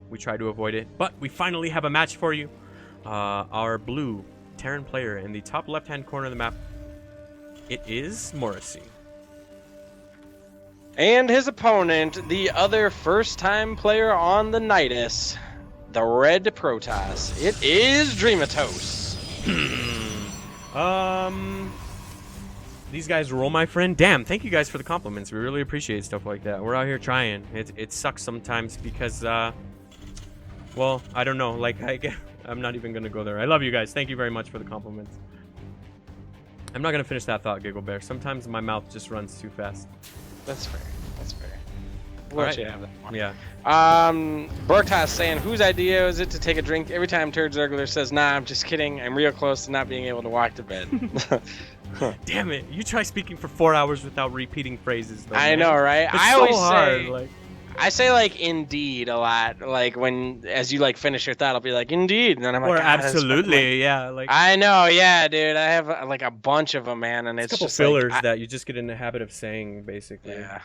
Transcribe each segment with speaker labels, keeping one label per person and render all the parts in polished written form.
Speaker 1: we try to avoid it. But we finally have a match for you. Our blue Terran player in the top left-hand corner of the map. It is Morrissey.
Speaker 2: And his opponent, the other first-time player on the Nydus, the red Protoss. It is Dreamatose.
Speaker 1: These guys roll, my friend. Damn, thank you guys for the compliments. We really appreciate stuff like that. We're out here trying. It sucks sometimes because, well, I don't know. Like, I'm not even going to go there. I love you guys. Thank you very much for the compliments. I'm not going to finish that thought, GiggleBear. Sometimes my mouth just runs too fast.
Speaker 2: That's fair. That's fair. We'll let you have that one.
Speaker 1: Yeah.
Speaker 2: Bo3 saying, whose idea is it to take a drink every time Turd Zergler says, nah, I'm just kidding. I'm real close to not being able to walk to bed.
Speaker 1: Damn it. You try speaking for 4 hours without repeating phrases, though,
Speaker 2: I know, right?
Speaker 1: It's
Speaker 2: I
Speaker 1: so
Speaker 2: always
Speaker 1: hard,
Speaker 2: say,
Speaker 1: like...
Speaker 2: I say, like, indeed a lot. Like, as you, like, finish your thought, I'll be like, indeed. And then I'm like,
Speaker 1: or absolutely, yeah. Like,
Speaker 2: I know, yeah, dude. I have, like, a bunch of them, man. And it's
Speaker 1: couple
Speaker 2: just
Speaker 1: fillers
Speaker 2: like,
Speaker 1: that you just get in the habit of saying, basically.
Speaker 2: Yeah.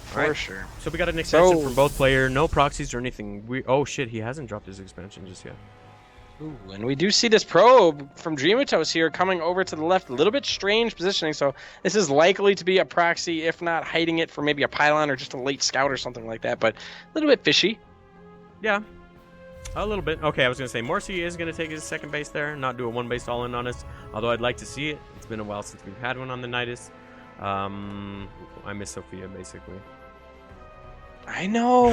Speaker 2: For sure.
Speaker 1: So we got an expansion from both player. No proxies or anything. Oh, shit. He hasn't dropped his expansion just yet.
Speaker 2: Ooh, and we do see this probe from Dreamatose here coming over to the left. A little bit strange positioning, so this is likely to be a proxy, if not hiding it for maybe a pylon or just a late scout or something like that, but a little bit fishy.
Speaker 1: Yeah, a little bit. Okay, I was going to say, Morrissey is going to take his second base there, not do a one base all-in on us, although I'd like to see it. It's been a while since we've had one on the Nydus. I miss Sophia, basically.
Speaker 2: I know.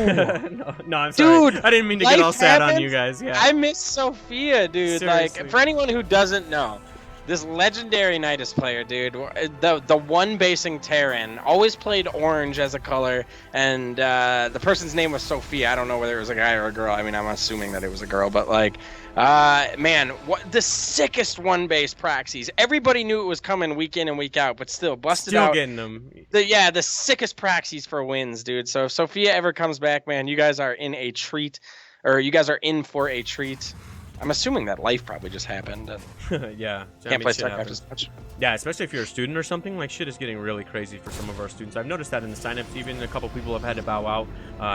Speaker 1: no, I'm sorry. Dude, I didn't mean to get all sad on you guys. Yeah.
Speaker 2: I miss Sophia, dude.
Speaker 1: Seriously.
Speaker 2: Like, for anyone who doesn't know, this legendary Nydus player, dude, the one basing Terran, always played orange as a color, and the person's name was Sophia. I don't know whether it was a guy or a girl. I mean, I'm assuming that it was a girl, but like, man, what the sickest one base proxies. Everybody knew it was coming week in and week out, but still busted out.
Speaker 1: Still getting them.
Speaker 2: The sickest proxies for wins, dude. So if Sophia ever comes back, man, you guys are in a treat, or you guys are in for a treat. I'm assuming that life probably just happened.
Speaker 1: Yeah.
Speaker 2: Can't play StarCraft as much.
Speaker 1: Yeah, especially if you're a student or something. Like, shit is getting really crazy for some of our students. I've noticed that in the signups. Even a couple people have had to bow out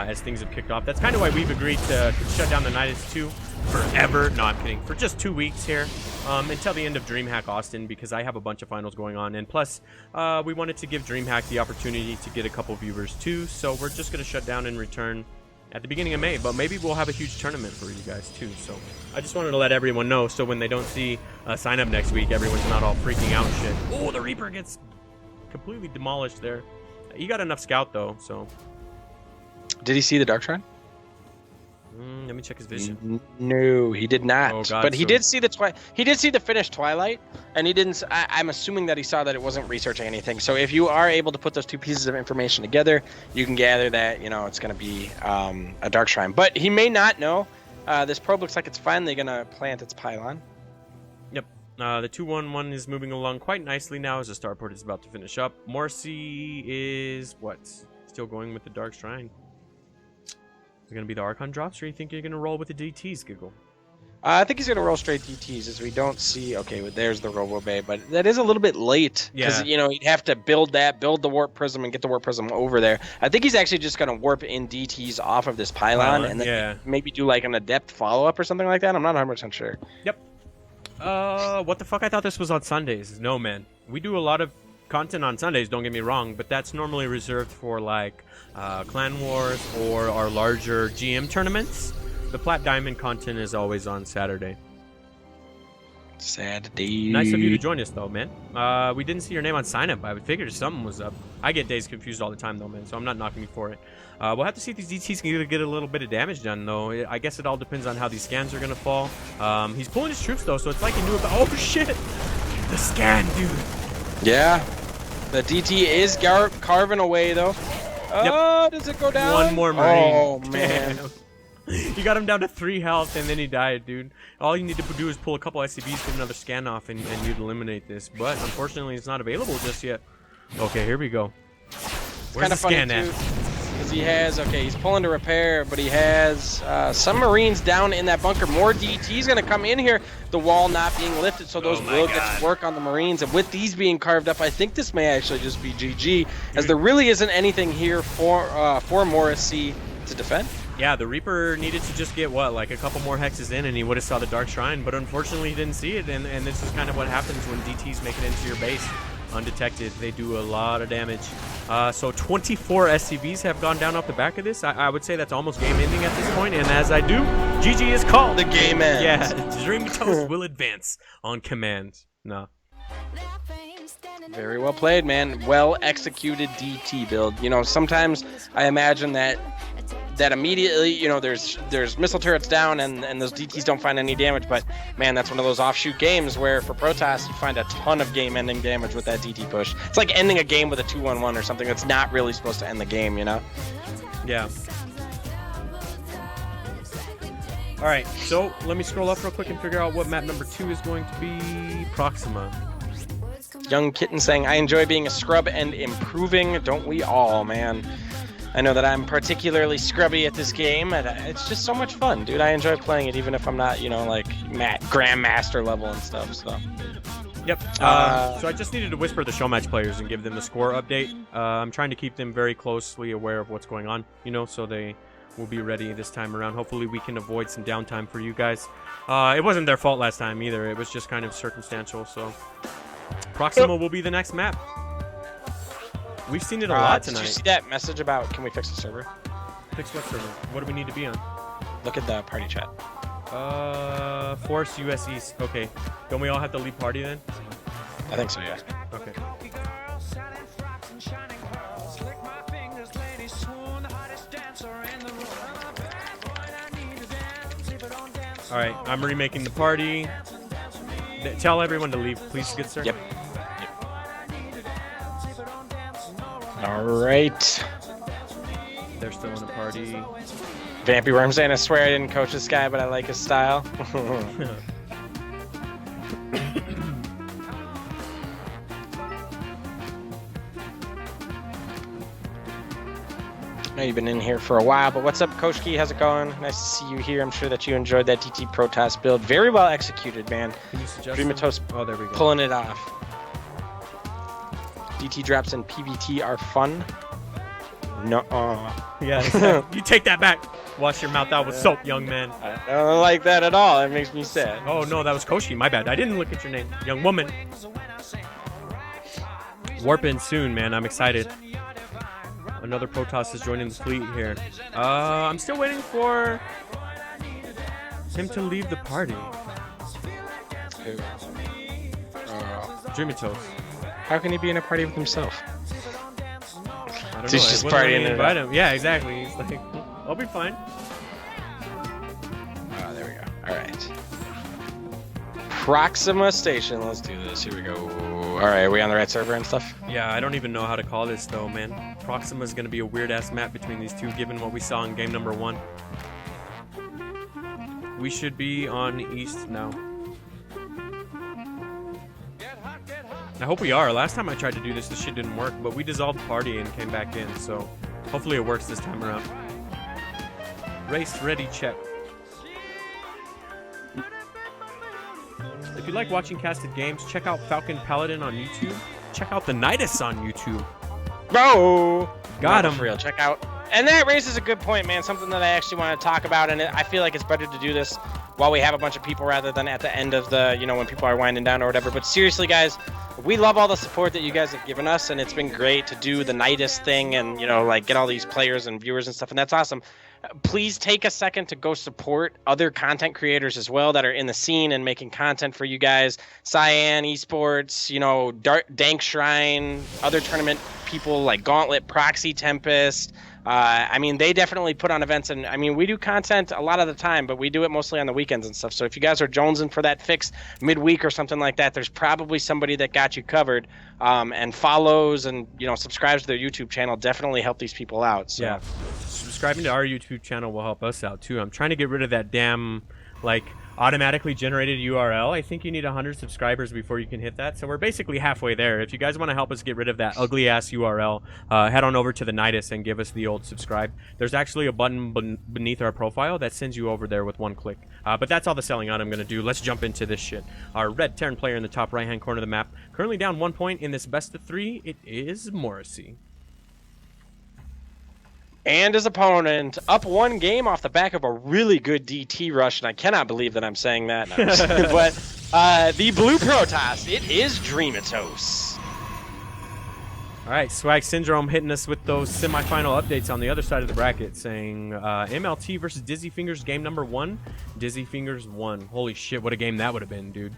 Speaker 1: as things have kicked off. That's kind of why we've agreed to shut down the Nydus 2 forever. No, I'm kidding. For just 2 weeks here until the end of DreamHack Austin, because I have a bunch of finals going on. And plus, we wanted to give DreamHack the opportunity to get a couple viewers too. So we're just going to shut down and return at the beginning of May, but maybe we'll have a huge tournament for you guys too. So I just wanted to let everyone know, so when they don't see a sign up next week, everyone's not all freaking out and shit. Oh, the Reaper gets completely demolished there. He got enough scout though, so.
Speaker 2: Did he see the Dark Shrine?
Speaker 1: Let me check his vision.
Speaker 2: No, he did not.
Speaker 1: Oh, God,
Speaker 2: but he did see the finished Twilight, and he didn't. I'm assuming that he saw that it wasn't researching anything. So if you are able to put those two pieces of information together, you can gather that it's going to be a Dark Shrine. But he may not know. This probe looks like it's finally going to plant its pylon.
Speaker 1: Yep. The 2-1-1 is moving along quite nicely now as the starport is about to finish up. Morrissey is what? Still going with the Dark Shrine. Is it going to be the Archon drops, or you think you're going to roll with the DTs, Giggle?
Speaker 2: I think he's going to roll straight DTs, as we don't see... Okay, well, there's the Robo Bay, but that is a little bit late. Because, he'd have to build the Warp Prism, and get the Warp Prism over there. I think he's actually just going to warp in DTs off of this pylon, and then maybe do, like, an Adept follow-up or something like that. I'm not 100% sure.
Speaker 1: Yep. What the fuck? I thought this was on Sundays. No, man. We do a lot of content on Sundays, don't get me wrong, but that's normally reserved for, like... Clan Wars or our larger GM tournaments. The Plat Diamond content is always on Saturday.
Speaker 2: Saturday.
Speaker 1: Nice of you to join us, though, man. We didn't see your name on sign up. I would figure something was up. I get days confused all the time, though, man, so I'm not knocking you for it. We'll have to see if these DTs can either get a little bit of damage done, though. I guess it all depends on how these scans are going to fall. He's pulling his troops, though, so it's like he knew about... Oh, shit! The scan, dude!
Speaker 2: Yeah. The DT is carving away, though. Oh, does it go down?
Speaker 1: One more Marine.
Speaker 2: Oh, man.
Speaker 1: You got him down to 3 health, and then he died, dude. All you need to do is pull a couple SCVs, get another scan off, and you'd eliminate this. But, unfortunately, it's not available just yet. Okay, here we go. Where's the scan at?
Speaker 2: Because he has, he's pulling to repair, but he has some Marines down in that bunker. More DT's going to come in here. The wall not being lifted, so those will get to work on the Marines. And with these being carved up, I think this may actually just be GG, as there really isn't anything here for Morrissey to defend.
Speaker 1: Yeah, the Reaper needed to just get, what, like a couple more hexes in, and he would have saw the Dark Shrine, but unfortunately he didn't see it, and this is kind of what happens when DTs make it into your base undetected. They do a lot of damage. So 24 SCVs have gone down off the back of this. I would say that's almost game ending at this point, and as I do, GG is called.
Speaker 2: The game ends.
Speaker 1: Yeah, Dreamatose will advance on command. No.
Speaker 2: Very well played, man. Well executed DT build. You know, sometimes I imagine that immediately, you know, there's missile turrets down and those DTs don't find any damage, but man, that's one of those offshoot games where for Protoss you find a ton of game-ending damage with that DT push. It's like ending a game with a 2-1-1 or something that's not really supposed to end the game, you know?
Speaker 1: Yeah. All right, so let me scroll up real quick and figure out what map number 2 is going to be. Proxima.
Speaker 2: Young Kitten saying, I enjoy being a scrub and improving. Don't we all, man? I know that I'm particularly scrubby at this game, and it's just so much fun, dude. I enjoy playing it, even if I'm not, you know, like Grandmaster level and stuff. So.
Speaker 1: Yep. So I just needed to whisper the show match players and give them the score update. I'm trying to keep them very closely aware of what's going on, you know, so they will be ready this time around. Hopefully we can avoid some downtime for you guys. It wasn't their fault last time either. It was just kind of circumstantial. So Proxima will be the next map. We've seen it a lot tonight.
Speaker 2: Did you see that message about can we fix the server?
Speaker 1: Fix what server? What do we need to be on?
Speaker 2: Look at the party chat.
Speaker 1: Force US East. Okay. Don't we all have to leave party then?
Speaker 2: I think so, yeah.
Speaker 1: Okay. All right. I'm remaking the party. Tell everyone to leave, please, good sir.
Speaker 2: Yep. All right.
Speaker 1: They're still in the party.
Speaker 2: Vampy Worm saying, I swear I didn't coach this guy, but I like his style. I know you've been in here for a while, but what's up, Coach Key? How's it going? Nice to see you here. I'm sure that you enjoyed that DT Protoss build. Very well executed, man.
Speaker 1: Can you suggest
Speaker 2: Dreamatose,
Speaker 1: oh, there we go.
Speaker 2: Pulling it off. DT drops in PBT are fun. No.
Speaker 1: Yeah, you take that back. Wash your mouth out with soap, young man.
Speaker 2: I don't like that at all. It makes me sad.
Speaker 1: Oh, no, that was Koshi. My bad. I didn't look at your name. Young woman. Warp in soon, man. I'm excited. Another Protoss is joining the fleet here. I'm still waiting for him to leave the party. Dreamatose.
Speaker 2: How can he be in a party with himself?
Speaker 1: I don't
Speaker 2: He's
Speaker 1: know.
Speaker 2: just
Speaker 1: Wouldn't let me
Speaker 2: partying
Speaker 1: invite him. Yeah, exactly. He's like, I'll be fine.
Speaker 2: Oh, there we go. All right. Proxima Station. Let's do this. Here we go. All right, are we on the right server and stuff?
Speaker 1: Yeah, I don't even know how to call this though, man. Proxima is going to be a weird-ass map between these two, given what we saw in game number 1. We should be on East now. I hope we are. Last time I tried to do this shit didn't work, but we dissolved the party and came back in, so hopefully it works this time around. Race ready, check. If you like watching casted games, check out Falcon Paladin on YouTube. Check out the Nydus on YouTube.
Speaker 2: Bro!
Speaker 1: Got him.
Speaker 2: For real. Check out. And that raises a good point, man. Something that I actually want to talk about, and I feel like it's better to do this while we have a bunch of people rather than at the end of the, you know, when people are winding down or whatever. But seriously, guys, we love all the support that you guys have given us, and it's been great to do the Nydus thing and, you know, like get all these players and viewers and stuff, and that's awesome. Please take a second to go support other content creators as well that are in the scene and making content for you guys. Cyan Esports, you know, Dank Shrine, other tournament people like Gauntlet, Proxy Tempest. I mean, they definitely put on events, and I mean, we do content a lot of the time, but we do it mostly on the weekends and stuff. So if you guys are jonesing for that fix midweek or something like that, there's probably somebody that got you covered. And follows and, you know, subscribes to their YouTube channel definitely help these people out. So.
Speaker 1: Yeah, subscribing to our YouTube channel will help us out too. I'm trying to get rid of that damn like automatically generated URL. I think you need 100 subscribers before you can hit that. So we're basically halfway there. If you guys want to help us get rid of that ugly ass URL, head on over to the Nydus and give us the old subscribe. There's actually a button beneath our profile that sends you over there with one click. But that's all the selling out I'm going to do. Let's jump into this shit. Our red Terran player in the top right hand corner of the map, currently down 1 point in this best of 3. It is Morrissey.
Speaker 2: And his opponent up 1 game off the back of a really good DT rush, and I cannot believe that I'm saying that. No, but the blue Protoss, it is Dreamatose.
Speaker 1: All right, Swag Syndrome hitting us with those semifinal updates on the other side of the bracket, saying MLT versus Dizzy Fingers, game number 1. Dizzy Fingers won. Holy shit, what a game that would have been, dude.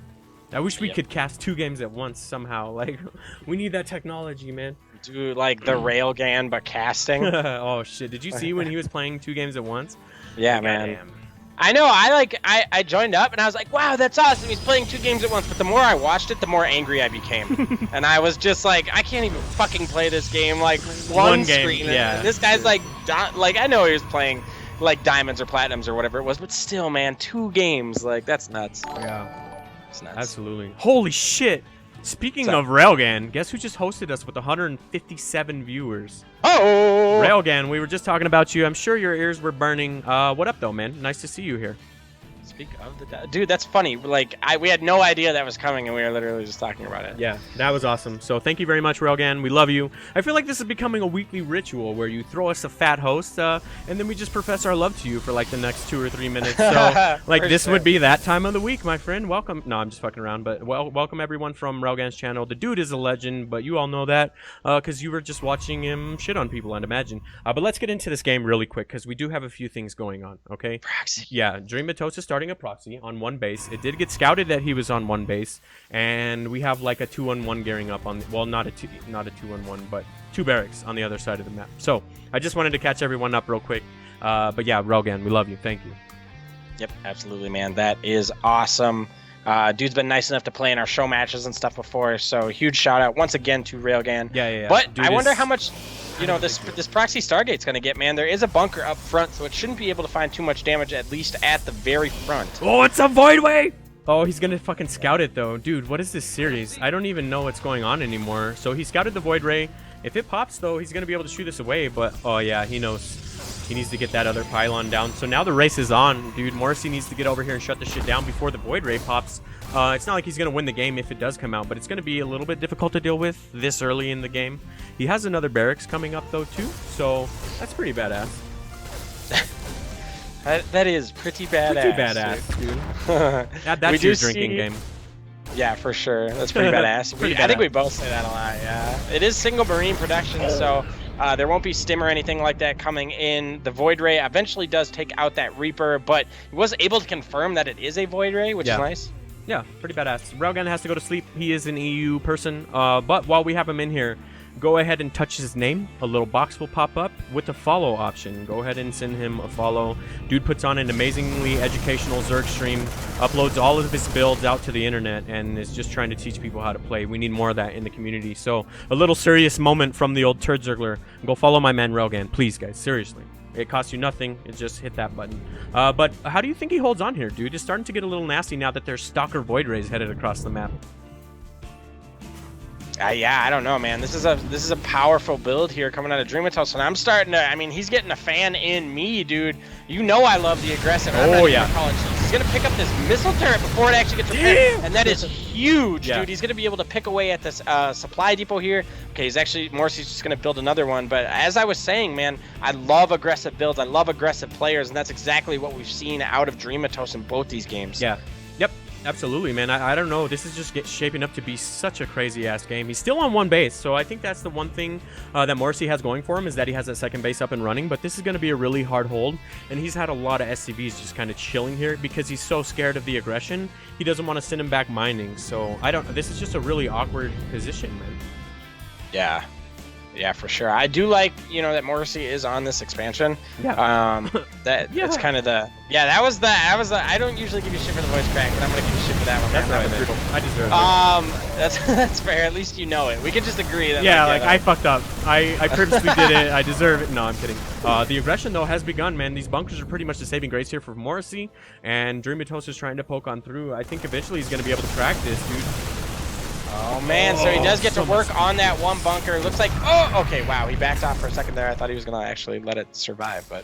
Speaker 1: I wish we could cast 2 games at once somehow. Like, we need that technology, man.
Speaker 2: Do like the railgun, but casting.
Speaker 1: Oh shit! Did you see when he was playing 2 games at once?
Speaker 2: Yeah, man. I know. I joined up and I was like, wow, that's awesome. He's playing 2 games at once. But the more I watched it, the more angry I became. And I was just like, I can't even fucking play this game. Like one game, screen.
Speaker 1: Yeah.
Speaker 2: And this guy's like I know he was playing like diamonds or platinums or whatever it was, but still, man, 2 games. Like that's nuts.
Speaker 1: Yeah.
Speaker 2: It's nuts.
Speaker 1: Absolutely. Holy shit! Speaking of Railgun, guess who just hosted us with 157 viewers?
Speaker 2: Oh!
Speaker 1: Railgun, we were just talking about you. I'm sure your ears were burning. What up, though, man? Nice to see you here.
Speaker 2: Speak of the dude, that's funny. Like we had no idea that was coming, and we were literally just talking about it.
Speaker 1: Yeah, that was awesome. So thank you very much, Railgan. We love you. I feel like this is becoming a weekly ritual where you throw us a fat host, and then we just profess our love to you for like the next 2 or 3 minutes. So like this would be that time of the week, my friend. Welcome. No, I'm just fucking around, but welcome everyone from Railgan's channel. The dude is a legend, but you all know that because you were just watching him shit on people, I'd imagine. But let's get into this game really quick because we do have a few things going on. Okay.
Speaker 2: Proxy.
Speaker 1: Yeah, Dreamatose is starting a proxy on 1 base. It did get scouted that he was on 1 base, and we have like a 2-on-1 gearing up on, well, not a 2-on-1, but 2 barracks on the other side of the map. So I just wanted to catch everyone up real quick. But yeah, Railgan, we love you. Thank you.
Speaker 2: Yep, absolutely, man. That is awesome. Dude's been nice enough to play in our show matches and stuff before, so huge shout out once again to Railgan.
Speaker 1: Yeah.
Speaker 2: But I wonder how much, you know, this proxy Stargate's gonna get, man. There is a bunker up front, so it shouldn't be able to find too much damage, at least at the very front.
Speaker 1: Oh, it's a Voidway! Oh, he's gonna fucking scout it though. Dude, what is this series? I don't even know what's going on anymore. So he scouted the Void Ray. If it pops though, he's gonna be able to shoot this away, but oh yeah, he knows. He needs to get that other pylon down. So now the race is on, dude. Morrissey needs to get over here and shut the shit down before the Void Ray pops. It's not like he's going to win the game if it does come out, but it's going to be a little bit difficult to deal with this early in the game. He has another barracks coming up, though, too. So that's pretty badass.
Speaker 2: That is pretty badass.
Speaker 1: Pretty badass, dude. That's your drinking game.
Speaker 2: Yeah, for sure. That's pretty badass. I think we both say that a lot, yeah. It is single marine production, so there won't be stim or anything like that coming in. The Void Ray eventually does take out that Reaper, but he was able to confirm that it is a Void Ray, which is nice. Yeah,
Speaker 1: pretty badass. Railgun has to go to sleep. He is an EU person, but while we have him in here, go ahead and touch his name. A little box will pop up with a follow option. Go ahead and send him a follow. Dude puts on an amazingly educational Zerg stream, uploads all of his builds out to the internet, and is just trying to teach people how to play. We need more of that in the community. So a little serious moment from the old Turd Zergler. Go follow my man Railgun, please, guys. Seriously. It costs you nothing. It just hit that button. But how do you think he holds on here, dude? It's starting to get a little nasty now that there's Stalker Void Rays headed across the map.
Speaker 2: Yeah, I don't know, man. This is a powerful build here coming out of Dreamatose, and I'm starting to. I mean, he's getting a fan in me, dude. You know I love the aggressive.
Speaker 1: Oh yeah.
Speaker 2: He's gonna pick up this missile turret before it actually gets repaired, and that is huge, dude. He's gonna be able to pick away at this supply depot here. Okay, Morrissey's just gonna build another one. But as I was saying, man, I love aggressive builds. I love aggressive players, and that's exactly what we've seen out of Dreamatose in both these games.
Speaker 1: Yeah. Yep. Absolutely, man. I don't know. This is just shaping up to be such a crazy-ass game. He's still on 1 base, so I think that's the one thing that Morrissey has going for him is that he has that second base up and running, but this is going to be a really hard hold, and he's had a lot of SCVs just kind of chilling here because he's so scared of the aggression. He doesn't want to send him back mining, so this is just a really awkward position, man.
Speaker 2: Yeah. Yeah, for sure. I do like, you know, that Morrissey is on this expansion.
Speaker 1: Yeah.
Speaker 2: That's kind of the. Yeah, that was the. I don't usually give you shit for the voice crack, but I'm gonna give you shit for that one.
Speaker 1: That's right. I deserve it.
Speaker 2: That's fair. At least you know it. We can just agree that.
Speaker 1: Yeah, like I fucked up. I purposely did it. I deserve it. No, I'm kidding. The aggression though has begun, man. These bunkers are pretty much the saving grace here for Morrissey, and Dreamatose is trying to poke on through. I think eventually he's gonna be able to crack this, dude.
Speaker 2: Oh man, so he does get to work on that one bunker. Looks like, oh, okay, wow, he backed off for a second there. I thought he was gonna actually let it survive, but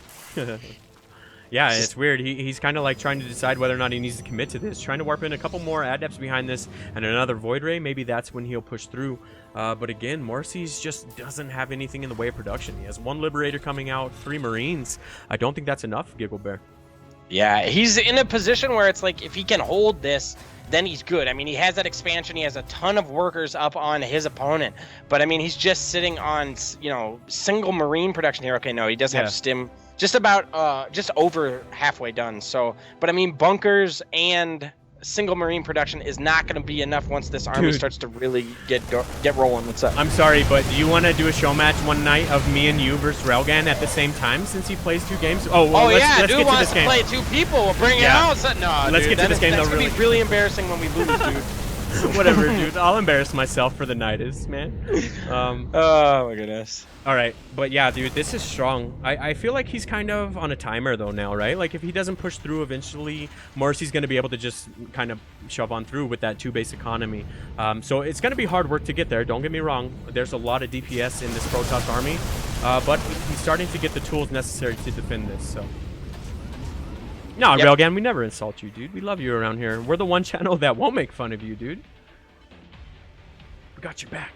Speaker 1: Yeah, it's weird. He's kind of like trying to decide whether or not he needs to commit to this. Trying to warp in a couple more adepts behind this and another Void Ray. Maybe that's when he'll push through. But again, Morrissey's just doesn't have anything in the way of production. He has 1 Liberator coming out, 3 Marines. I don't think that's enough, GiggleBear.
Speaker 2: Yeah, he's in a position where it's like if he can hold this, then he's good. I mean, he has that expansion. He has a ton of workers up on his opponent. But, I mean, he's just sitting on, you know, single Marine production here. Okay, no, he does have Stim just about, just over halfway done. So, but, I mean, bunkers and single Marine production is not going to be enough once this army starts to really get rolling. What's up?
Speaker 1: I'm sorry, but do you want to do a show match one night of me and you versus Railgan at the same time since he plays 2 games? Oh, well, let's get to this game.
Speaker 2: Play 2 people. We'll bring it out. No,
Speaker 1: let's get to this game, though.
Speaker 2: That's going to be really embarrassing when we lose, dude.
Speaker 1: Whatever, dude. I'll embarrass myself for the Nydus, man.
Speaker 2: Oh, my goodness.
Speaker 1: All right, but yeah, dude, this is strong. I feel like he's kind of on a timer, though, now, right? Like, if he doesn't push through eventually, Morrissey's going to be able to just kind of shove on through with that 2-base economy. So it's going to be hard work to get there. Don't get me wrong. There's a lot of DPS in this Protoss army, but he's starting to get the tools necessary to defend this, so... No, Railgan, we never insult you, dude. We love you around here. We're the one channel that won't make fun of you, dude. We got your back.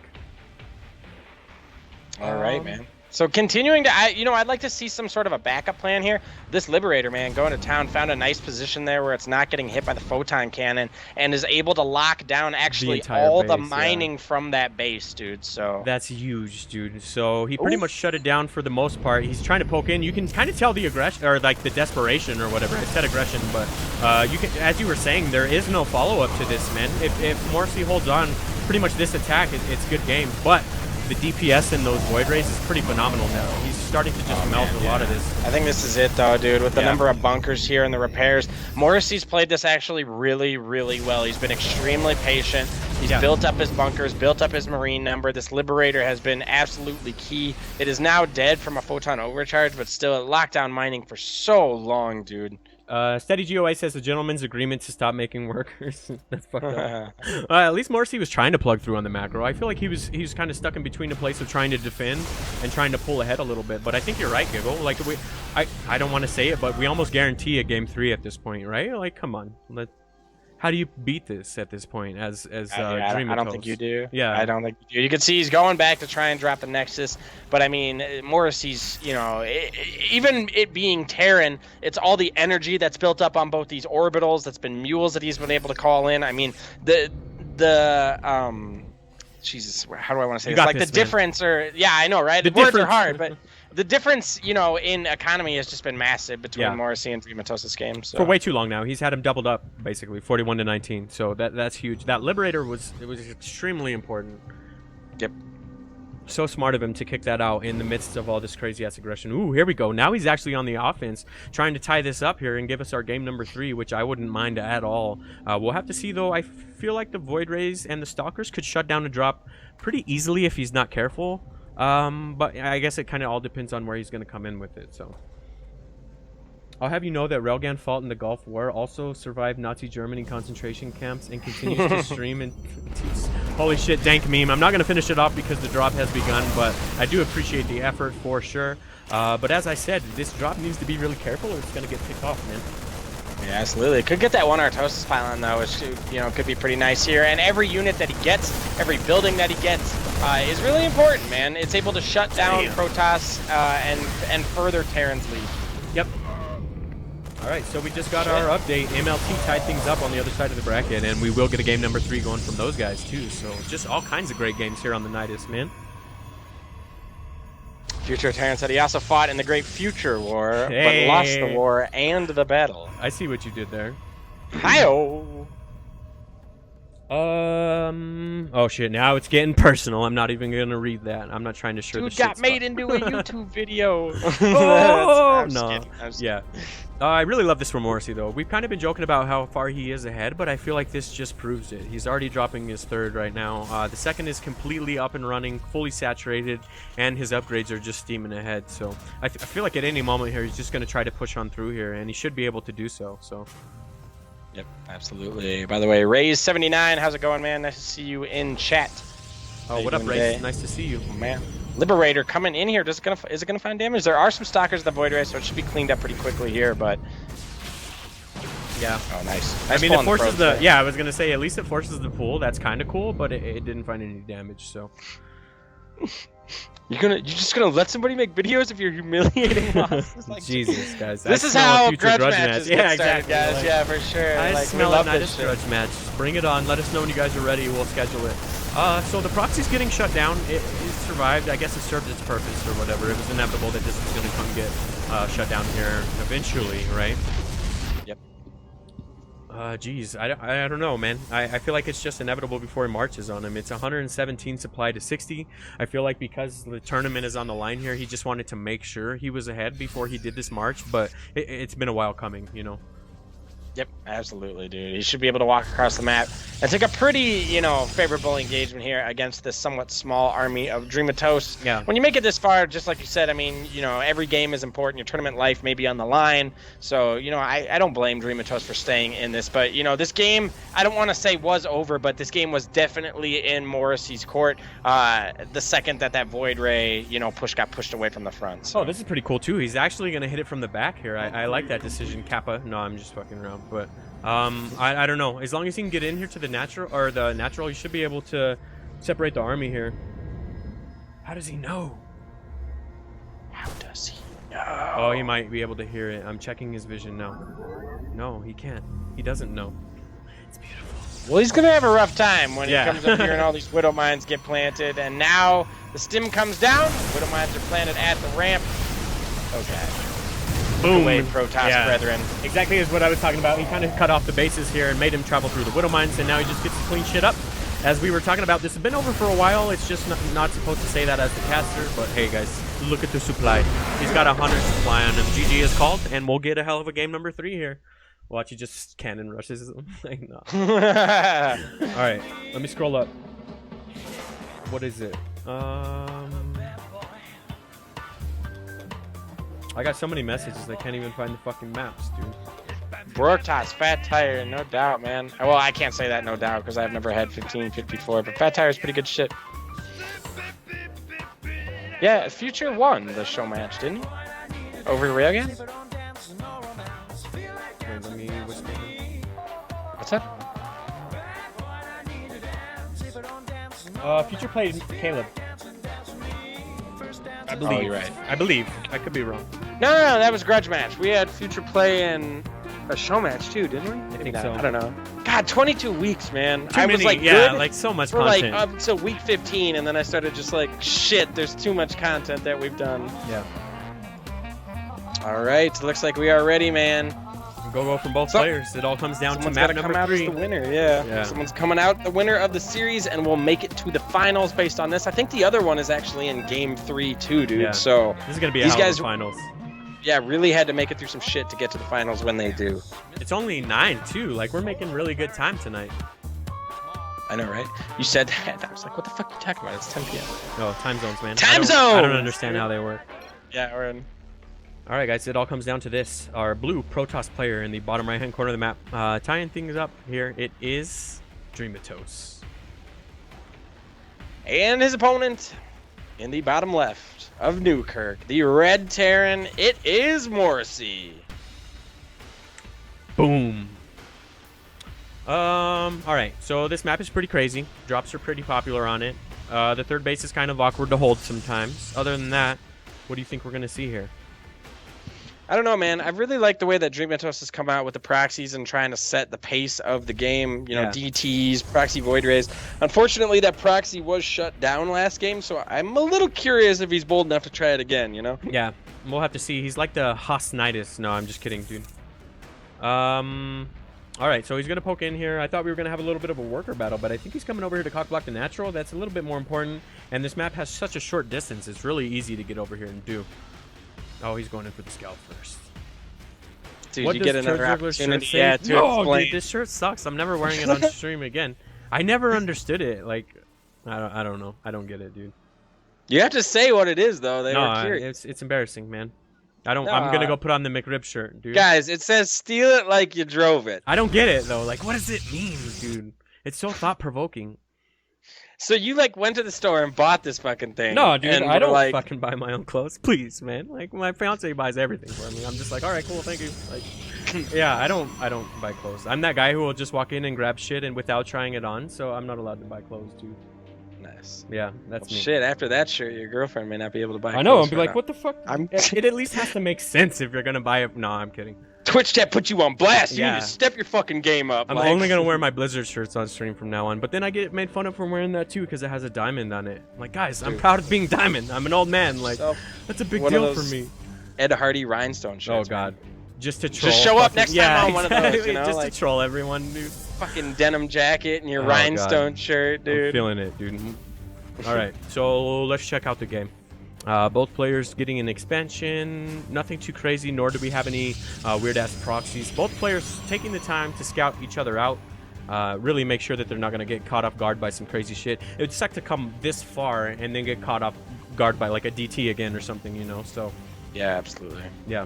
Speaker 2: All right, man. So continuing to, you know, I'd like to see some sort of a backup plan here. This Liberator, man, going to town, found a nice position there where it's not getting hit by the photon cannon and is able to lock down actually all the mining from that base, dude. So
Speaker 1: that's huge, dude. So he pretty much shut it down for the most part. He's trying to poke in. You can kind of tell the aggression, or like the desperation or whatever. I said aggression, but you can, as you were saying, there is no follow-up to this, man. If Morrissey holds on, pretty much this attack, it's good game. But the DPS in those Void Rays is pretty phenomenal now. He's starting to just melt a lot of this.
Speaker 2: I think this is it, though, dude. With the number of bunkers here and the repairs, Morrissey's played this actually really, really well. He's been extremely patient. He's built up his bunkers, built up his Marine number. This Liberator has been absolutely key. It is now dead from a photon overcharge, but still locked down mining for so long, dude.
Speaker 1: Steady GOA says a gentleman's agreement to stop making workers. That's fucked up. At least Morrissey was trying to plug through on the macro. I feel like he was kind of stuck in between a place of trying to defend and trying to pull ahead a little bit. But I think you're right, Giggle. Like I don't want to say it, but we almost guarantee a game 3 at this point, right? Like, come on. How do you beat this at this point as Dreamatose?
Speaker 2: I don't think you do.
Speaker 1: Yeah.
Speaker 2: I don't think you do. You can see he's going back to try and drop the Nexus, but I mean, Morrissey's, you know, even it being Terran, it's all the energy that's built up on both these orbitals, that's been mules that he's been able to call in. I mean, Jesus, how do I want to say this? Like the difference, or I know, right? The words are hard, but the difference, you know, in economy has just been massive between Morrissey and Dreamatose's games. So.
Speaker 1: For way too long now. He's had him doubled up, basically, 41 to 19. So that's huge. That Liberator was extremely important.
Speaker 2: Yep.
Speaker 1: So smart of him to kick that out in the midst of all this crazy-ass aggression. Ooh, here we go. Now he's actually on the offense, trying to tie this up here and give us our game number 3, which I wouldn't mind at all. We'll have to see, though. I feel like the Void Rays and the Stalkers could shut down a drop pretty easily if he's not careful. But I guess it kind of all depends on where he's going to come in with it, so. I'll have you know that Railgan fought in the Gulf War, also survived Nazi Germany concentration camps, and continues to stream and holy shit, dank meme. I'm not going to finish it off because the drop has begun, but I do appreciate the effort for sure. But as I said, this drop needs to be really careful or it's going to get picked off, man.
Speaker 2: Yeah, absolutely. Could get that 1 Artosis pylon, though, which, you know, could be pretty nice here. And every unit that he gets, every building that he gets, is really important, man. It's able to shut down Protoss and further Terran's lead.
Speaker 1: Yep. All right, so we just got our update. MLT tied things up on the other side of the bracket, and we will get a game number 3 going from those guys, too. So just all kinds of great games here on the Nydus, man.
Speaker 2: Future Terran said he also fought in the Great Future War, but lost the war and the battle.
Speaker 1: I see what you did there.
Speaker 2: Hi-oh!
Speaker 1: Oh shit, now it's getting personal. I'm not even gonna read that. I'm not trying to share the shit.
Speaker 2: Dude got made into a YouTube video.
Speaker 1: Oh, no. Yeah. I really love this from Morrissey, though. We've kind of been joking about how far he is ahead, but I feel like this just proves it. He's already dropping his 3rd right now. The 2nd is completely up and running, fully saturated, and his upgrades are just steaming ahead. So I feel like at any moment here, he's just going to try to push on through here, and he should be able to do so.
Speaker 2: Yep, absolutely. By the way, Rays79, how's it going, man? Nice to see you in chat.
Speaker 1: Oh, what up, Rays? Nice to see you.
Speaker 2: Man. Liberator coming in here. Is it gonna find damage? There are some stalkers at the Void Ray, so it should be cleaned up pretty quickly here. But
Speaker 1: yeah.
Speaker 2: Oh, nice.
Speaker 1: I mean, it forces the. Yeah, I was gonna say at least it forces the pool. That's kind of cool, but it didn't find any damage. So.
Speaker 2: You're just gonna let somebody make videos if you're humiliating losses? Like,
Speaker 1: Jesus, guys.
Speaker 2: This is how grudge matches get started, guys. Like, yeah, for sure.
Speaker 1: I
Speaker 2: like,
Speaker 1: smell
Speaker 2: we love
Speaker 1: a
Speaker 2: this shit.
Speaker 1: grudge match. Bring it on. Let us know when you guys are ready. We'll schedule it. So the proxy's getting shut down. It survived. I guess it served its purpose or whatever. It was inevitable that this was going to come get shut down here eventually, right?
Speaker 2: Yep.
Speaker 1: Geez, I don't know, man. I feel like it's just inevitable before he marches on him. It's 117 supply to 60. I feel like because the tournament is on the line here, he just wanted to make sure he was ahead before he did this march, but it's been a while coming, you know.
Speaker 2: Yep, absolutely, dude. He should be able to walk across the map and take a pretty, favorable engagement here against this somewhat small army of Dreamatose.
Speaker 1: Yeah.
Speaker 2: When you make it this far, just like you said, I mean, every game is important. Your tournament life may be on the line. So, I don't blame Dreamatose for staying in this. But, this game, I don't want to say was over, but this game was definitely in Morrissey's court the second that Void Ray, got pushed away from the front. So.
Speaker 1: Oh, this is pretty cool, too. He's actually going to hit it from the back here. I like that decision, Kappa. No, I'm just fucking around. But I don't know. As long as he can get in here to the natural, he should be able to separate the army here. How does he know?
Speaker 2: How does he know?
Speaker 1: Oh, he might be able to hear it. I'm checking his vision now. No, he can't. He doesn't know. It's beautiful.
Speaker 2: Well, he's gonna have a rough time when he comes up here and all these Widow Mines get planted, and now the stim comes down. Widow Mines are planted at the ramp. Okay.
Speaker 1: Boom.
Speaker 2: Away, Protoss brethren.
Speaker 1: Exactly is what I was talking about. He kind of cut off the bases here and made him travel through the Widow Mines, and now he just gets to clean shit up. As we were talking about, this has been over for a while. It's just not supposed to say that as the caster, but hey, guys, look at the supply. He's got 100 supply on him. GG is called, and we'll get a hell of a game number 3 here. Watch, he just cannon rushes him. Like, no. All right, let me scroll up. What is it? I got so many messages I can't even find the fucking maps, dude.
Speaker 2: Protoss, Fat Tire, no doubt, man. Well, I can't say that no doubt because I've never had 1554, but Fat Tire is pretty good shit. Yeah, Future won the show match, didn't he? Over the Railgun?
Speaker 1: Wait, let me whisper him.
Speaker 2: What's that?
Speaker 1: Future played Caleb. I believe.
Speaker 2: Oh, you're right.
Speaker 1: I believe. I could be wrong.
Speaker 2: No, that was Grudge match. We had Future play in a show match too, didn't we?
Speaker 1: I think so.
Speaker 2: I don't know. God, 22 weeks, man.
Speaker 1: I was
Speaker 2: like,
Speaker 1: yeah,
Speaker 2: good
Speaker 1: like so much
Speaker 2: for
Speaker 1: content.
Speaker 2: like up to week 15, and then I started just like, shit, there's too much content that we've done.
Speaker 1: Yeah.
Speaker 2: All right, looks like we are ready, man.
Speaker 1: Go from both players. It all comes down to map number 3.
Speaker 2: Someone's come out as the winner, yeah. Someone's coming out the winner of the series, and we'll make it to the finals based on this. I think the other one is actually in game 3 too, dude.
Speaker 1: Yeah.
Speaker 2: So
Speaker 1: this is gonna be a hell of a finals.
Speaker 2: Yeah, really had to make it through some shit to get to the finals when they do.
Speaker 1: It's only 9 too. Like, we're making really good time tonight.
Speaker 2: I know, right? You said that. I was like, what the fuck are you talking about? It's 10 p.m.
Speaker 1: Oh, time zones, man.
Speaker 2: Time zones!
Speaker 1: I don't understand how they work.
Speaker 2: Yeah, we're in.
Speaker 1: All right, guys, it all comes down to this. Our blue Protoss player in the bottom right-hand corner of the map. Tying things up here, it is Dreamatose.
Speaker 2: And his opponent in the bottom left of Newkirk, the Red Terran, it is Morrissey.
Speaker 1: Boom. All right, so this map is pretty crazy. Drops are pretty popular on it. The third base is kind of awkward to hold sometimes. Other than that, what do you think we're going to see here?
Speaker 2: I don't know, man. I really like the way that Dreamatose has come out with the proxies and trying to set the pace of the game. DTs, proxy void rays. Unfortunately, that proxy was shut down last game, so I'm a little curious if he's bold enough to try it again,
Speaker 1: Yeah, we'll have to see. He's like the Nydus. No, I'm just kidding, dude. All right, so he's going to poke in here. I thought we were going to have a little bit of a worker battle, but I think he's coming over here to cock block the natural. That's a little bit more important, and this map has such a short distance. It's really easy to get over here and do. Oh, he's going in for the scalp first.
Speaker 2: Dude,
Speaker 1: what
Speaker 2: you get another opportunity to explain.
Speaker 1: Dude, this shirt sucks. I'm never wearing it on stream again. I never understood it. Like, I don't know. I don't get it, dude.
Speaker 2: You have to say what it is, though. They were curious.
Speaker 1: It's embarrassing, man. I'm gonna go put on the McRib shirt, dude.
Speaker 2: Guys, it says steal it like you drove it.
Speaker 1: I don't get it though. Like, what does it mean, dude? It's so thought-provoking.
Speaker 2: So you like went to the store and bought this fucking thing?
Speaker 1: No, dude,
Speaker 2: and
Speaker 1: I don't
Speaker 2: like,
Speaker 1: fucking buy my own clothes. Please, man. Like, my fiance buys everything for me. I'm just like, all right, cool, thank you. Like, yeah, I don't buy clothes. I'm that guy who will just walk in and grab shit and without trying it on, so I'm not allowed to buy clothes, dude.
Speaker 2: Nice.
Speaker 1: Yeah, that's me.
Speaker 2: Shit, after that shirt, your girlfriend may not be able to buy.
Speaker 1: I know. I'll
Speaker 2: clothes
Speaker 1: be
Speaker 2: right
Speaker 1: like,
Speaker 2: now.
Speaker 1: what the fuck?
Speaker 2: I'm-
Speaker 1: It at least has to make sense if you're gonna buy it. No, I'm kidding.
Speaker 2: Twitch chat put you on blast. You
Speaker 1: Yeah.
Speaker 2: need to step your fucking game up.
Speaker 1: I'm
Speaker 2: like.
Speaker 1: only gonna wear my Blizzard shirts on stream from now on. But then I get made fun of for wearing that too because it has a diamond on it. I'm like, guys, I'm
Speaker 2: Dude.
Speaker 1: proud of being diamond. I'm an old man. Like,
Speaker 2: So,
Speaker 1: that's a big
Speaker 2: one of
Speaker 1: deal for
Speaker 2: those
Speaker 1: me.
Speaker 2: Ed Hardy rhinestone
Speaker 1: Oh
Speaker 2: shirts.
Speaker 1: god,
Speaker 2: man.
Speaker 1: just to troll.
Speaker 2: Just show up
Speaker 1: fucking-
Speaker 2: next time
Speaker 1: yeah,
Speaker 2: on one of those,
Speaker 1: exactly,
Speaker 2: you know,
Speaker 1: just
Speaker 2: like-
Speaker 1: to troll everyone, dude.
Speaker 2: Fucking denim jacket and your
Speaker 1: Oh,
Speaker 2: rhinestone
Speaker 1: God.
Speaker 2: shirt,
Speaker 1: I'm
Speaker 2: dude.
Speaker 1: feeling it, dude. All right, so let's check out the game. Both players getting an expansion, nothing too crazy, nor do we have any weird-ass proxies. Both players taking the time to scout each other out, really make sure that they're not going to get caught off guard by some crazy shit. It would suck to come this far and then get caught off guard by like a DT again or something, you know, so
Speaker 2: Yeah, absolutely.
Speaker 1: yeah.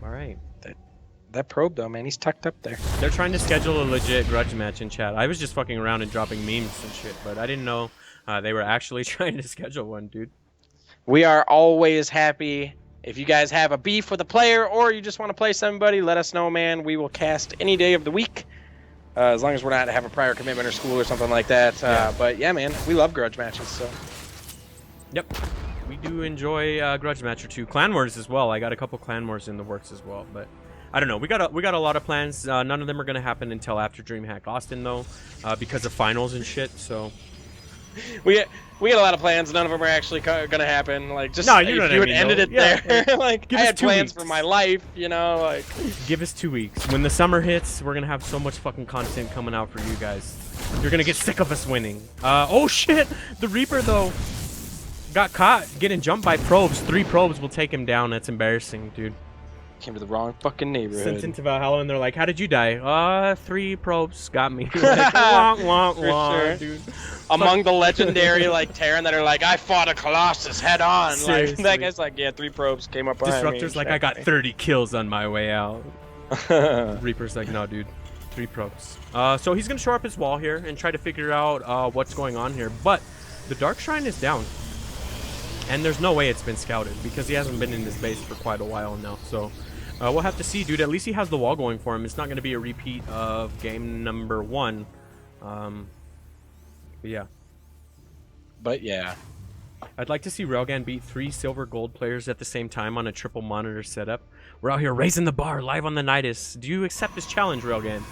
Speaker 1: All right.
Speaker 2: That probe though, man, he's tucked up there.
Speaker 1: They're trying to schedule a legit grudge match in chat. I was just fucking around and dropping memes and shit, but I didn't know they were actually trying to schedule one, dude.
Speaker 2: We are always happy. If you guys have a beef with a player or you just want to play somebody, let us know, man. We will cast any day of the week. As long as we're not have a prior commitment or school or something like that.
Speaker 1: Yeah.
Speaker 2: But yeah, man, we love grudge matches. So
Speaker 1: Yep. We do enjoy grudge match or two. Clan Wars as well. I got a couple Clan Wars in the works as well, but I don't know. We got a lot of plans. None of them are gonna happen until after DreamHack Austin though, because of finals and shit. So
Speaker 2: we got a lot of plans. None of them are actually gonna happen. Like just
Speaker 1: No, you
Speaker 2: if
Speaker 1: know what I
Speaker 2: you had
Speaker 1: mean,
Speaker 2: ended
Speaker 1: though.
Speaker 2: it
Speaker 1: Yeah,
Speaker 2: there, like
Speaker 1: give
Speaker 2: I
Speaker 1: us
Speaker 2: had
Speaker 1: 2
Speaker 2: plans
Speaker 1: weeks.
Speaker 2: for my life, you know, like.
Speaker 1: give us 2 weeks. When the summer hits, we're gonna have so much fucking content coming out for you guys. You're gonna get sick of us winning. Oh shit! The Reaper though got caught getting jumped by probes. 3 probes will take him down. That's embarrassing, dude.
Speaker 2: Came to the wrong fucking neighborhood.
Speaker 1: Sent into Valhalla and they're like, "How did you die?" 3 probes got me. Like, wah, wah,
Speaker 2: For
Speaker 1: wah,
Speaker 2: sure.
Speaker 1: dude.
Speaker 2: Among the legendary like Terran that are like, I fought a Colossus head on. Like
Speaker 1: Seriously.
Speaker 2: that guy's like, yeah, 3 probes came up behind me.
Speaker 1: Disruptor's like, "I got 30 kills on my way out." Reaper's like, "No, dude, 3 probes." So he's gonna shore up his wall here and try to figure out what's going on here. But the Dark Shrine is down, and there's no way it's been scouted because he hasn't been in this base for quite a while now. So we'll have to see, dude. At least he has the wall going for him. It's not gonna be a repeat of game number 1. But yeah.
Speaker 2: But yeah.
Speaker 1: I'd like to see Railgun beat 3 silver gold players at the same time on a triple monitor setup. We're out here raising the bar live on the Nydus. Do you accept this challenge, Railgun?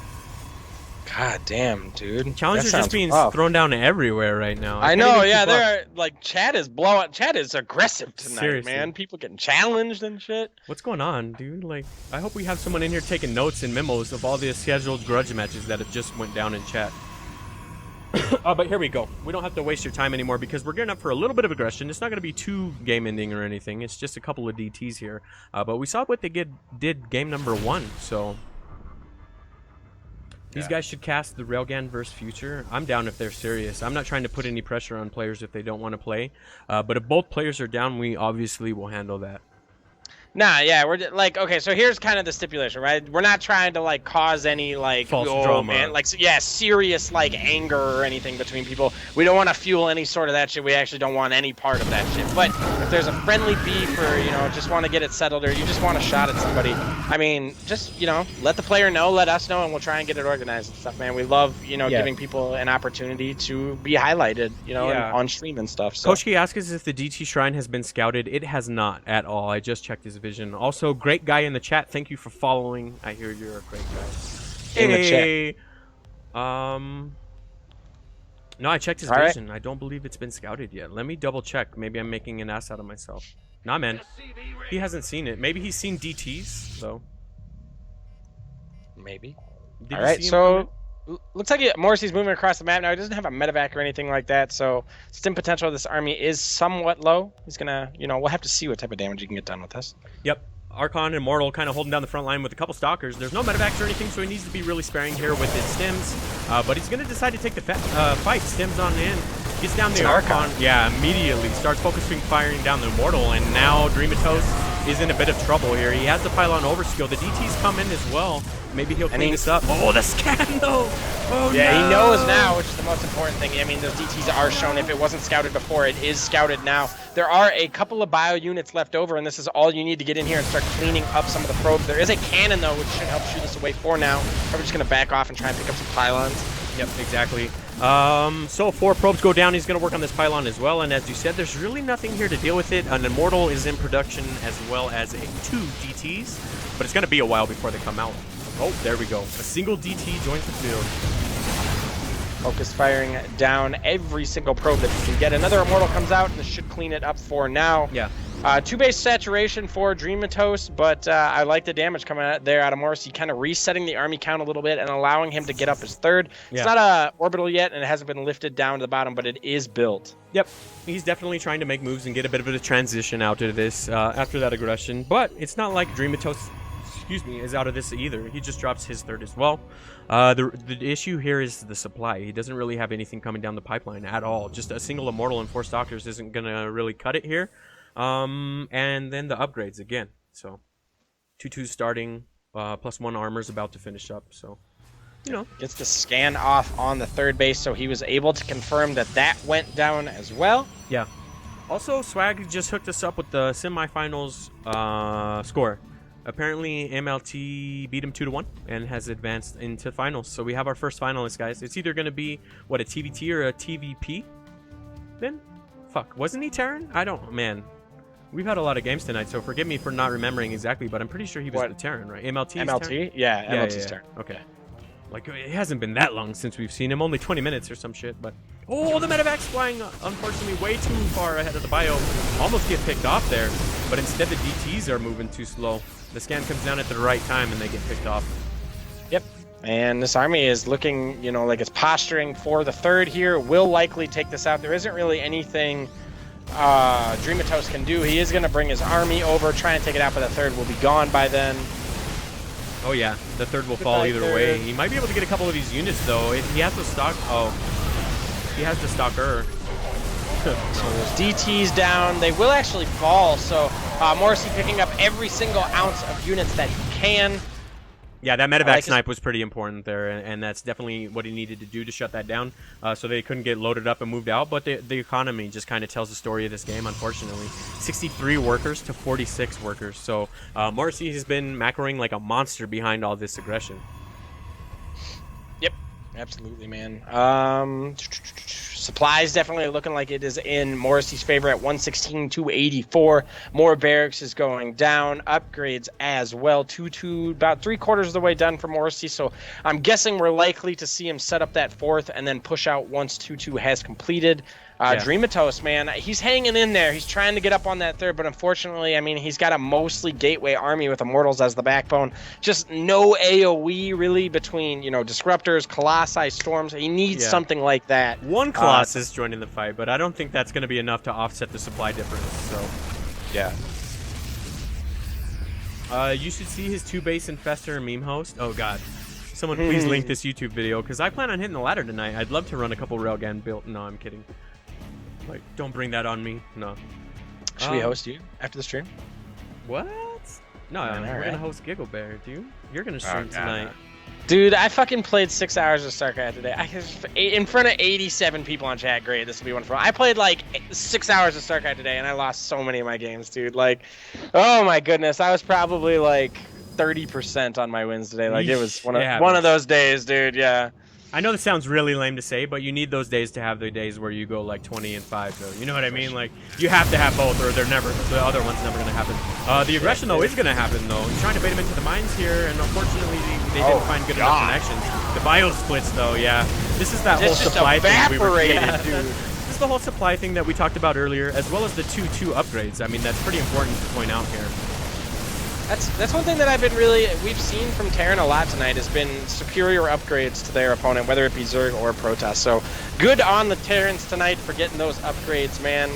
Speaker 2: God damn, dude.
Speaker 1: Challenges
Speaker 2: That
Speaker 1: just
Speaker 2: sounds
Speaker 1: being
Speaker 2: rough.
Speaker 1: thrown down everywhere right now.
Speaker 2: I
Speaker 1: can't
Speaker 2: know,
Speaker 1: even
Speaker 2: yeah,
Speaker 1: keep up.
Speaker 2: they're like chat is blowing. Chat is aggressive tonight,
Speaker 1: Seriously.
Speaker 2: man. People getting challenged and shit.
Speaker 1: What's going on, dude? Like, I hope we have someone in here taking notes and memos of all the scheduled grudge matches that have just went down in chat. But here we go. We don't have to waste your time anymore because we're gearing up for a little bit of aggression. It's not going to be too game ending or anything. It's just a couple of DTs here. But we saw what they did game number 1, so these guys should cast the Railgun versus Future. I'm down if they're serious. I'm not trying to put any pressure on players if they don't want to play. But if both players are down, we obviously will handle that.
Speaker 2: Nah, yeah, we're like, okay, so here's kind of the stipulation, right? We're not trying to like cause any like
Speaker 1: False drama.
Speaker 2: man, like yeah, serious like anger or anything between people. We don't want to fuel any sort of that shit. We actually don't want any part of that shit. But if there's a friendly beef or just want to get it settled or you just want a shot at somebody, I mean, just let the player know, let us know, and we'll try and get it organized and stuff, man. We love giving people an opportunity to be highlighted,
Speaker 1: Yeah.
Speaker 2: on stream and stuff. So.
Speaker 1: Koshki asks us if the DT Shrine has been scouted. It has not at all. I just checked his vision. Also, great guy in the chat. Thank you for following. I hear you're a great guy.
Speaker 2: In the chat.
Speaker 1: Hey. No, I checked his
Speaker 2: All right.
Speaker 1: vision. I don't believe it's been scouted yet. Let me double check. Maybe I'm making an ass out of myself. Nah, man. He hasn't seen it. Maybe he's seen DTs, though.
Speaker 2: Maybe.
Speaker 1: Did
Speaker 2: All
Speaker 1: you
Speaker 2: right,
Speaker 1: see him
Speaker 2: so looks like Morrissey's moving across the map now. He doesn't have a medevac or anything like that, so stim potential of this army is somewhat low. He's gonna, we'll have to see what type of damage he can get done with this.
Speaker 1: Yep. Archon and Immortal kind of holding down the front line with a couple stalkers. There's no medevacs or anything, so he needs to be really sparing here with his stims. But he's going to decide to take the fight. Stims on in. Gets down the
Speaker 2: It's an
Speaker 1: Archon.
Speaker 2: Archon.
Speaker 1: Yeah, immediately. Starts focusing, firing down the Immortal. And now Dreamatose is in a bit of trouble here. He has the pylon overskill. The DTs come in as well. Maybe he'll clean this up. Oh, the scan though. Oh,
Speaker 2: yeah,
Speaker 1: no.
Speaker 2: He knows now, which is the most important thing. I mean, those DTs are shown. If it wasn't scouted before, it is scouted now. There are a couple of bio units left over, and this is all you need to get in here and start cleaning up some of the probes. There is a cannon, though, which should help shoot this away for now. We're just going to back off and try and pick up some pylons.
Speaker 1: Yep, exactly. So 4 probes go down. He's going to work on this pylon as well. And as you said, there's really nothing here to deal with it. An Immortal is in production as well as 2 DTs. But it's going to be a while before they come out. Oh, there we go. A single DT joins the field.
Speaker 2: Focus firing down every single probe that you can get. Another Immortal comes out, and this should clean it up for now.
Speaker 1: Yeah.
Speaker 2: 2 base saturation for Dreamatose, but I like the damage coming out there out of Morrissey, kind of resetting the army count a little bit and allowing him to get up his 3rd.
Speaker 1: Yeah.
Speaker 2: It's not a orbital yet, and it hasn't been lifted down to the bottom, but it is built.
Speaker 1: Yep. He's definitely trying to make moves and get a bit of a transition out of this after that aggression. But it's not like Dreamatose, is out of this either. He just drops his 3rd as well. The issue here is the supply. He doesn't really have anything coming down the pipeline at all. Just a single Immortal and 4 Stalkers isn't going to really cut it here. And then the upgrades again. So 2/2 starting, +1 armor's about to finish up. So, you know.
Speaker 2: Gets the scan off on the 3rd base, so he was able to confirm that that went down as well.
Speaker 1: Yeah. Also, Swag just hooked us up with the semifinals score. Apparently, MLT beat him 2-1 and has advanced into finals. So we have our first finalist, guys. It's either going to be, what, a TVT or a TVP? Then? Fuck. Wasn't he Terran? I don't... Man. We've had a lot of games tonight, so forgive me for not remembering exactly, but I'm pretty sure he was the Terran, right? MLT?
Speaker 2: MLT? Yeah, MLT's Terran.
Speaker 1: Okay. Like, it hasn't been that long since we've seen him. Only 20 minutes or some shit, but... Oh, the medevac's flying, unfortunately, way too far ahead of the bio. Almost get picked off there, but instead the DTs are moving too slow. The scan comes down at the right time, and they get picked off.
Speaker 2: Yep. And this army is looking, you know, like it's posturing for the 3rd here. Will likely take this out. There isn't really anything Dreamatose can do. He is going to bring his army over, try and take it out, but the 3rd will be gone by then.
Speaker 1: Oh, yeah. The 3rd will fall either way. He might be able to get a couple of these units, though. He has the stock... Oh. He has the stalker.
Speaker 2: So there's DTs down. They will actually fall, so Morrissey picking up every single ounce of units that he can.
Speaker 1: Yeah, that medevac snipe was pretty important there, and that's definitely what he needed to do to shut that down, so they couldn't get loaded up and moved out. But the economy just kind of tells the story of this game, unfortunately. 63 workers to 46 workers. So Morrissey has been macroing like a monster behind all this aggression.
Speaker 2: Yep, absolutely, man. Supplies definitely looking like it is in Morrissey's favor at 116 to 84. More barracks is going down. Upgrades as well. 2-2, about 3/4 of the way done for Morrissey. So I'm guessing we're likely to see him set up that 4th and then push out once 2-2 has completed. Dreamatose, man, he's hanging in there. He's trying to get up on that 3rd, but unfortunately, I mean, he's got a mostly gateway army with Immortals as the backbone. Just no AoE really between, you know, Disruptors, Colossi, Storms. He needs something like that.
Speaker 1: One Colossus joining the fight, but I don't think that's going to be enough to offset the supply difference. So,
Speaker 2: yeah.
Speaker 1: You should see his 2-base Infestor meme host. Oh, God. Someone please link this YouTube video, because I plan on hitting the ladder tonight. I'd love to run a couple railgun build. No, I'm kidding. Like, don't bring that on me. No.
Speaker 2: Should we host you after the stream?
Speaker 1: What? No, we're going to host GIGGLEBEAR, dude. You're going to stream tonight.
Speaker 2: Dude, I fucking played 6 hours of StarCraft today. In front of 87 people on chat. Great, this will be wonderful. I played like 6 hours of StarCraft today, and I lost so many of my games, dude. Like, oh my goodness. I was probably like 30% on my wins today. Like, it was one of those days, dude. Yeah.
Speaker 1: I know this sounds really lame to say, but you need those days to have the days where you go like 20-5, though. You know what I mean? Like, you have to have both, or the other one's never going to happen. The aggression, though, is going to happen, though. He's trying to bait him into the mines here, and unfortunately, they didn't find good enough connections. The bio splits, though, yeah. This is that whole supply thing.
Speaker 2: Dude.
Speaker 1: This is the whole supply thing that we talked about earlier, as well as the 2-2 upgrades. I mean, that's pretty important to point out here.
Speaker 2: That's one thing that we've seen from Terran a lot tonight has been superior upgrades to their opponent, whether it be Zerg or Protoss. So good on the Terrans tonight for getting those upgrades, man.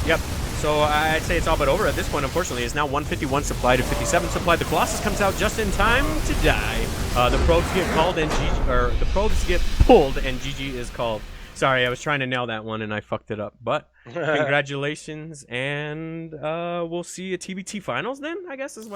Speaker 1: Yep. So I'd say it's all but over at this point, unfortunately. It's now 151 supply to 57 supply. The Colossus comes out just in time to die. The probes get called and the probes get pulled and GG is called. Sorry, I was trying to nail that one and I fucked it up. But congratulations, and we'll see you at TBT finals then, I guess is what